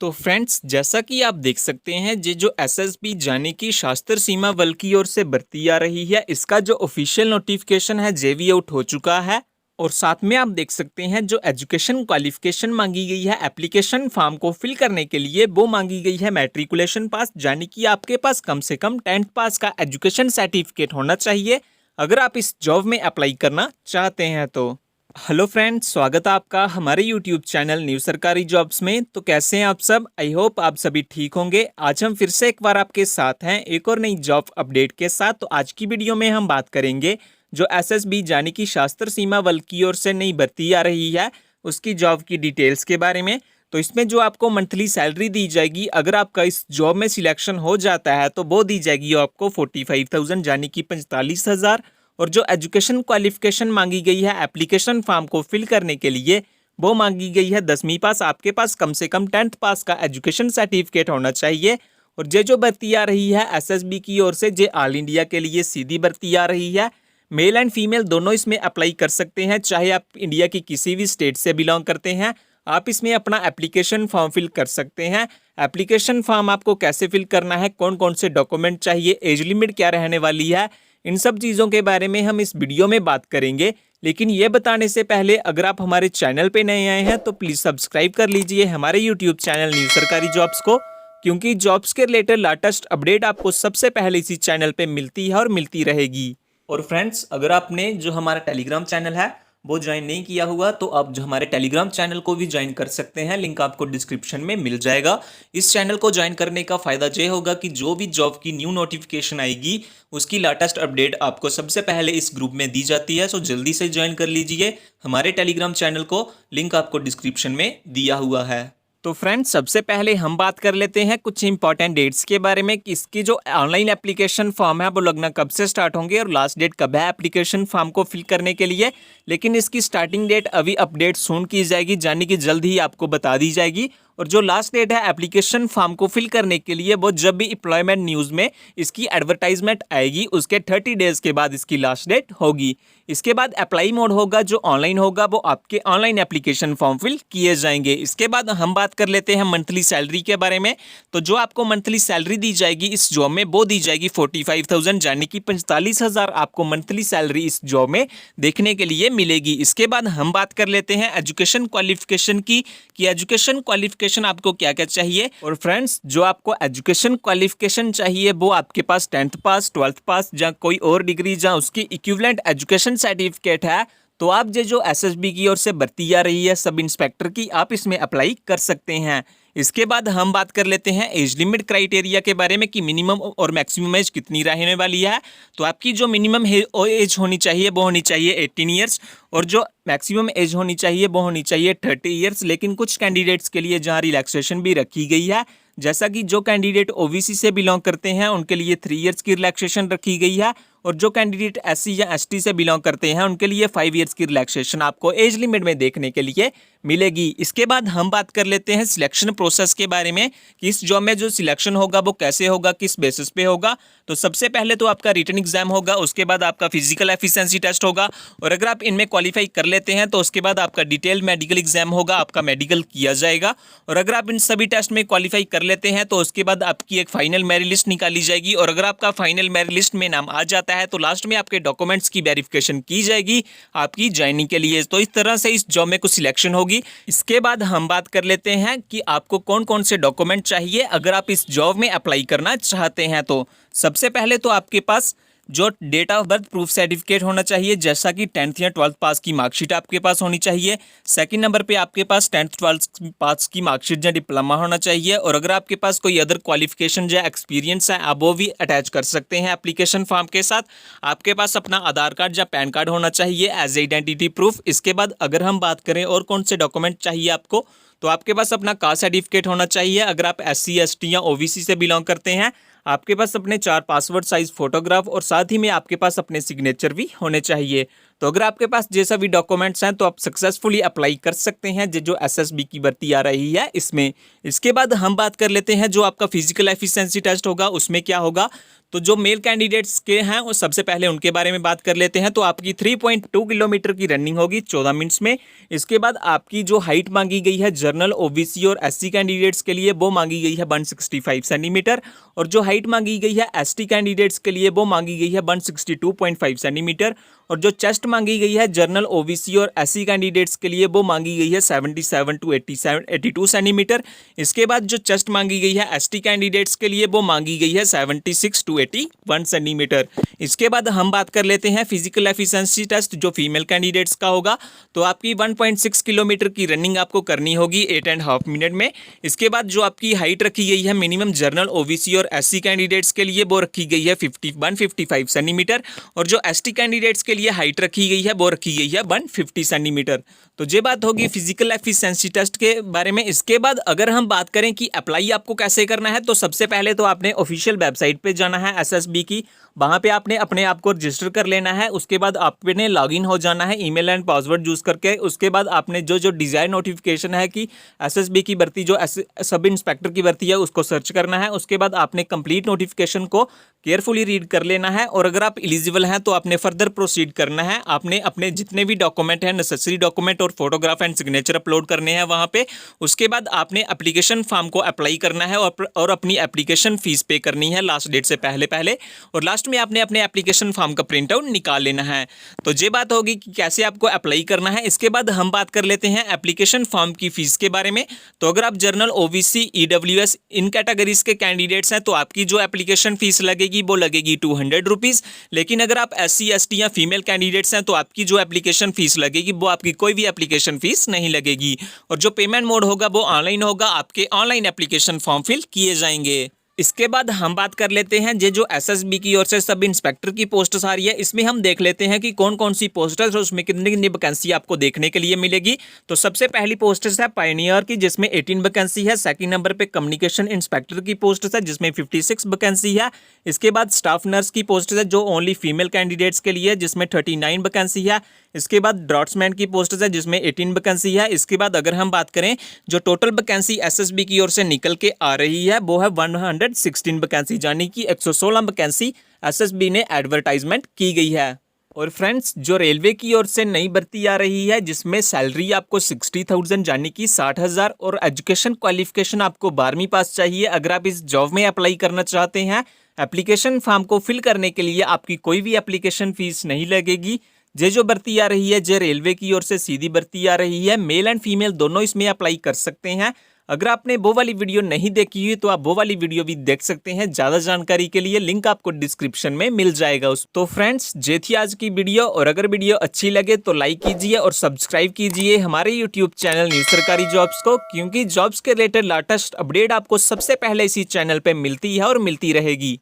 तो फ्रेंड्स, जैसा कि आप देख सकते हैं जो एसएसबी यानी कि सशस्त्र सीमा बल की ओर से भर्ती आ रही है, इसका जो ऑफिशियल नोटिफिकेशन है जेवी आउट हो चुका है। और साथ में आप देख सकते हैं जो एजुकेशन क्वालिफिकेशन मांगी गई है एप्लीकेशन फॉर्म को फिल करने के लिए, वो मांगी गई है मैट्रिकुलेशन पास, यानी कि आपके पास कम से कम 10th पास का एजुकेशन सर्टिफिकेट होना चाहिए अगर आप इस जॉब में अप्लाई करना चाहते हैं तो। हेलो फ्रेंड्स, स्वागत है आपका हमारे यूट्यूब चैनल न्यू सरकारी जॉब्स में। तो कैसे हैं आप सब? आई होप आप सभी ठीक होंगे। आज हम फिर से एक बार आपके साथ हैं एक और नई जॉब अपडेट के साथ। तो आज की वीडियो में हम बात करेंगे जो एसएसबी यानी कि सशस्त्र सीमा बल की ओर से नई भर्ती आ रही है, उसकी जॉब की डिटेल्स के बारे में। तो इसमें जो आपको मंथली सैलरी दी जाएगी अगर आपका इस जॉब में सिलेक्शन हो जाता है तो वो दी जाएगी आपको 45,000 यानी कि 45,000। और जो एजुकेशन क्वालिफिकेशन मांगी गई है एप्लीकेशन फॉर्म को फिल करने के लिए, वो मांगी गई है 10वीं पास। आपके पास कम से कम 10th पास का एजुकेशन सर्टिफिकेट होना चाहिए। और ये जो भर्ती आ रही है एसएसबी की ओर से, ये ऑल इंडिया के लिए सीधी भर्ती आ रही है। मेल एंड फीमेल दोनों इसमें अप्लाई कर सकते हैं, चाहे आप इंडिया की किसी भी स्टेट से बिलोंग करते हैं, आप इसमें अपना एप्लीकेशन फॉर्म फिल कर सकते हैं। एप्लीकेशन फॉर्म आपको कैसे फिल करना है, कौन कौन से डॉक्यूमेंट चाहिए, एज लिमिट क्या रहने वाली है, इन सब चीज़ों के बारे में हम इस वीडियो में बात करेंगे। लेकिन ये बताने से पहले अगर आप हमारे चैनल पे नए आए हैं तो प्लीज़ सब्सक्राइब कर लीजिए हमारे यूट्यूब चैनल न्यू सरकारी जॉब्स को, क्योंकि जॉब्स के रिलेटेड लेटेस्ट अपडेट आपको सबसे पहले इसी चैनल पे मिलती है और मिलती रहेगी। और फ्रेंड्स, अगर आपने जो हमारा टेलीग्राम चैनल है वो ज्वाइन नहीं किया हुआ तो आप जो हमारे टेलीग्राम चैनल को भी ज्वाइन कर सकते हैं, लिंक आपको डिस्क्रिप्शन में मिल जाएगा। इस चैनल को ज्वाइन करने का फ़ायदा ये होगा कि जो भी जॉब की न्यू नोटिफिकेशन आएगी उसकी लेटेस्ट अपडेट आपको सबसे पहले इस ग्रुप में दी जाती है। सो जल्दी से ज्वाइन कर लीजिए हमारे टेलीग्राम चैनल को, लिंक आपको डिस्क्रिप्शन में दिया हुआ है। तो फ्रेंड्स, सबसे पहले हम बात कर लेते हैं कुछ इंपॉर्टेंट डेट्स के बारे में कि इसकी जो ऑनलाइन एप्लीकेशन फॉर्म है वो लगना कब से स्टार्ट होंगे और लास्ट डेट कब है एप्लीकेशन फॉर्म को फिल करने के लिए। लेकिन इसकी स्टार्टिंग डेट अभी अपडेट सून की जाएगी, यानी कि जल्द ही आपको बता दी जाएगी। और जो लास्ट डेट है एप्लीकेशन फॉर्म को फिल करने के लिए, वो जब भी एम्प्लॉयमेंट न्यूज़ में इसकी एडवर्टाइजमेंट आएगी उसके 30 डेज के बाद इसकी लास्ट डेट होगी। इसके बाद अप्लाई मोड होगा जो ऑनलाइन होगा, वो आपके ऑनलाइन एप्लीकेशन फॉर्म फिल किए जाएंगे। इसके बाद हम बात कर लेते हैं मंथली सैलरी के बारे में। तो जो आपको मंथली सैलरी दी जाएगी इस जॉब में वो दी जाएगी 45,000 यानी कि 45,000 आपको मंथली सैलरी इस जॉब में देखने के लिए मिलेगी। इसके बाद हम बात कर लेते हैं एजुकेशन क्वालिफिकेशन की कि एजुकेशन क्वालिफिकेशन आपको क्या क्या चाहिए। और फ्रेंड्स, जो आपको एजुकेशन क्वालिफिकेशन चाहिए वो आपके पास 10th पास, 12th पास या कोई और डिग्री या उसकी इक्विवेलेंट एजुकेशन सर्टिफिकेट है तो आप ये जो एसएसबी की ओर से भर्ती आ रही है सब इंस्पेक्टर की, आप इसमें अप्लाई कर सकते हैं। इसके बाद हम बात कर लेते हैं एज लिमिट क्राइटेरिया के बारे में कि मिनिमम और मैक्सिमम एज कितनी रहने वाली है। तो आपकी जो मिनिमम एज होनी चाहिए वो होनी चाहिए 18 ईयर्स और जो मैक्सिमम एज होनी चाहिए वो होनी चाहिए 30 ईयर्स। लेकिन कुछ कैंडिडेट्स के लिए जहाँ रिलैक्सेशन भी रखी गई है, जैसा कि जो कैंडिडेट ओबीसी से बिलोंग करते हैं उनके लिए 3 ईयर्स की रिलैक्सेशन रखी गई है और जो कैंडिडेट एससी या एसटी से बिलोंग करते हैं उनके लिए 5 ईयर्स की रिलैक्सेशन आपको एज लिमिट में देखने के लिए मिलेगी। इसके बाद हम बात कर लेते हैं सिलेक्शन प्रोसेस के बारे में कि इस जॉब में जो सिलेक्शन होगा वो कैसे होगा, किस बेसिस पे होगा। तो सबसे पहले तो आपका रिटन एग्जाम होगा, उसके बाद आपका फिजिकल एफिशिएंसी टेस्ट होगा और अगर आप इनमें क्वालिफाई कर लेते हैं तो उसके बाद आपका डिटेल मेडिकल एग्जाम होगा, आपका मेडिकल किया जाएगा। और अगर आप इन सभी टेस्ट में क्वालिफाई कर लेते हैं तो उसके बाद आपकी एक फाइनल मेरिट लिस्ट निकाली जाएगी और अगर आपका फाइनल मेरिट लिस्ट में नाम आ जाता है तो लास्ट में आपके डॉक्यूमेंट्स की वेरिफिकेशन की जाएगी आपकी ज्वाइनिंग के लिए। तो इस तरह से इस जॉब में कुछ सिलेक्शन होगी। इसके बाद हम बात कर लेते हैं कि आपको कौन कौन से डॉक्यूमेंट चाहिए अगर आप इस जॉब में अप्लाई करना चाहते हैं। तो सबसे पहले तो आपके पास जो date of birth proof certificate होना चाहिए, जैसा कि 10th या 12th पास की मार्कशीट आपके पास होनी चाहिए। सेकंड नंबर पे आपके पास 10th 12th पास की मार्कशीट या डिप्लोमा होना चाहिए और अगर आपके पास कोई अदर क्वालिफिकेशन या एक्सपीरियंस है आप वो भी अटैच कर सकते हैं एप्लीकेशन फॉर्म के साथ। आपके पास अपना आधार कार्ड या पैन कार्ड होना चाहिए एज आइडेंटिटी प्रूफ। इसके बाद अगर हम बात करें और कौन से डॉक्यूमेंट चाहिए आपको, तो आपके पास अपना कास्ट सर्टिफिकेट होना चाहिए अगर आप एससी एसटी या ओबीसी से बिलोंग करते हैं। आपके पास अपने 4 पासपोर्ट साइज फोटोग्राफ और साथ ही में आपके पास अपने सिग्नेचर भी होने चाहिए। तो अगर आपके पास जैसा भी डॉक्यूमेंट्स हैं तो आप सक्सेसफुली अप्लाई कर सकते हैं जो एसएसबी की भर्ती आ रही है इसमें। इसके बाद हम बात कर लेते हैं जो आपका फिजिकल एफिशिएंसी टेस्ट होगा उसमें क्या होगा। तो जो मेल कैंडिडेट्स के हैं वो सबसे पहले उनके बारे में बात कर लेते हैं। तो आपकी 3.2 किलोमीटर की रनिंग होगी 14 मिनट्स में। इसके बाद आपकी जो हाइट मांगी गई है जनरल, ओबीसी और एससी कैंडिडेट्स के लिए वो मांगी गई है 165 सेंटीमीटर, और जो हाइट मांगी गई है एसटी कैंडिडेट्स के लिए वो मांगी गई है 162.5 सेंटीमीटर, और जो चेस्ट मांगी गई है जनरल, ओबीसी और एससी कैंडिडेट्स के लिए वो मांगी गई है 77 टू 82 सेंटीमीटर। इसके बाद जो चेस्ट मांगी गई है एसटी कैंडिडेट्स के लिए वो मांगी गई है 76 टू 81 सेंटीमीटर। इसके बाद हम बात कर लेते हैं फिजिकल एफिशिएंसी टेस्ट जो फीमेल कैंडिडेट्स का होगा। तो आपकी 1.6 किलोमीटर की रनिंग आपको करनी होगी 8.5 मिनट में। इसके बाद जो आपकी हाइट रखी गई है मिनिमम जनरल, ओबीसी और एससी कैंडिडेट्स के लिए वो रखी गई है 155 सेंटीमीटर, और जो एसटी कैंडिडेट्स के लिए हाइट रखी गई है वो रखी गई है 150 सेंटीमीटर। तो ये बात होगी फिजिकल एफिशिएंसी टेस्ट के बारे में। इसके बाद अगर हम बात करें कि अप्लाई आपको कैसे करना है, तो सबसे पहले तो आपने ऑफिशियल वेबसाइट पे जाना है एसएसबी की, वहां पे आपने अपने आप को रजिस्टर कर लेना है। उसके बाद आपने लॉगिन हो जाना है ईमेल एंड पासवर्ड यूज करके। उसके बाद आपने जो जो डिजायर नोटिफिकेशन है कि एसएसबी की भर्ती जो सब इंस्पेक्टर की भर्ती है उसको सर्च करना है। उसके बाद आपने कंप्लीट नोटिफिकेशन को केयरफुली रीड कर लेना है, और अगर आप एलिजिबल हैं तो आपने फर्दर प्रोसीड करना है। आपने अपने जितने भी डॉक्यूमेंट हैं, नेसेसरी डॉक्यूमेंट और फोटोग्राफ एंड सिग्नेचर अपलोड करने हैं वहां पे। उसके बाद आपने एप्लीकेशन फॉर्म को अप्लाई करना है और अपनी एप्लीकेशन फीस पे करनी है लास्ट डेट से पहले पहले, और लास्ट में आपने अपने एप्लीकेशन फॉर्म का प्रिंट आउट निकाल लेना है। तो ये बात होगी कि कैसे आपको अप्लाई करना है। इसके बाद हम बात कर लेते हैं एप्लीकेशन फॉर्म की फीस के बारे में। तो अगर आप जनरल, ओबीसी, ईडब्ल्यूएस इन कैटेगरीज के कैंडिडेट्स हैं तो आपकी जो एप्लीकेशन फीस लगेगी वो लगेगी 200 रुपीज़। लेकिन अगर आप एससी, एसटी या फीमेल कैंडिडेट्स हैं तो आपकी जो एप्लीकेशन फीस लगेगी वो आपकी कोई भी एप्लीकेशन फीस नहीं लगेगी, और जो पेमेंट मोड होगा वो ऑनलाइन होगा। आपके ऑनलाइन एप्लीकेशन फॉर्म फिल किए जाएंगे। इसके बाद हम बात कर लेते हैं ये जो एसएसबी की ओर से सब इंस्पेक्टर की पोस्ट आ रही है, इसमें हम देख लेते हैं कि कौन कौन सी पोस्ट है और उसमें कितनी कितनी वैकेंसी आपको देखने के लिए मिलेगी। तो सबसे पहली पोस्ट है पायनियर की जिसमें 18 वैकेंसी है। सेकंड नंबर पे कम्युनिकेशन इंस्पेक्टर की पोस्ट है जिसमें 56 वैकेंसी है। इसके बाद स्टाफ नर्स की पोस्ट है जो ओनली फीमेल कैंडिडेट्स के लिए जिसमें 39 वैकेंसी है। इसके बाद ड्रॉट्समैन की पोस्ट है जिसमें 18 वैकेंसी है। इसके बाद अगर हम बात करें जो टोटल वैकेंसी एसएसबी की ओर से निकल के आ रही है वो है 116 वैकेंसी, यानी कि 116 वैकेंसी एसएसबी ने एडवर्टाइजमेंट की गई है। और फ्रेंड्स जो रेलवे की ओर से नई भर्ती आ रही है जिसमें सैलरी आपको 60,000 यानी कि 60,000, और एजुकेशन क्वालिफिकेशन आपको 12वीं पास चाहिए अगर आप इस जॉब में अप्लाई करना चाहते हैं। एप्लीकेशन फॉर्म को फिल करने के लिए आपकी कोई भी एप्लीकेशन फीस नहीं लगेगी। ये जो भर्ती आ रही है ये रेलवे की ओर से सीधी भर्ती आ रही है। मेल एंड फीमेल दोनों इसमें अप्लाई कर सकते हैं। अगर आपने वो वाली वीडियो नहीं देखी हुई तो आप वो वाली वीडियो भी देख सकते हैं। ज़्यादा जानकारी के लिए लिंक आपको डिस्क्रिप्शन में मिल जाएगा उस। तो फ्रेंड्स ये थी आज की वीडियो, और अगर वीडियो अच्छी लगे तो लाइक कीजिए और सब्सक्राइब कीजिए हमारे यूट्यूब चैनल न्यू सरकारी जॉब्स को, क्योंकि जॉब्स के रिलेटेड लेटेस्ट अपडेट आपको सबसे पहले इसी चैनल पर मिलती है और मिलती रहेगी।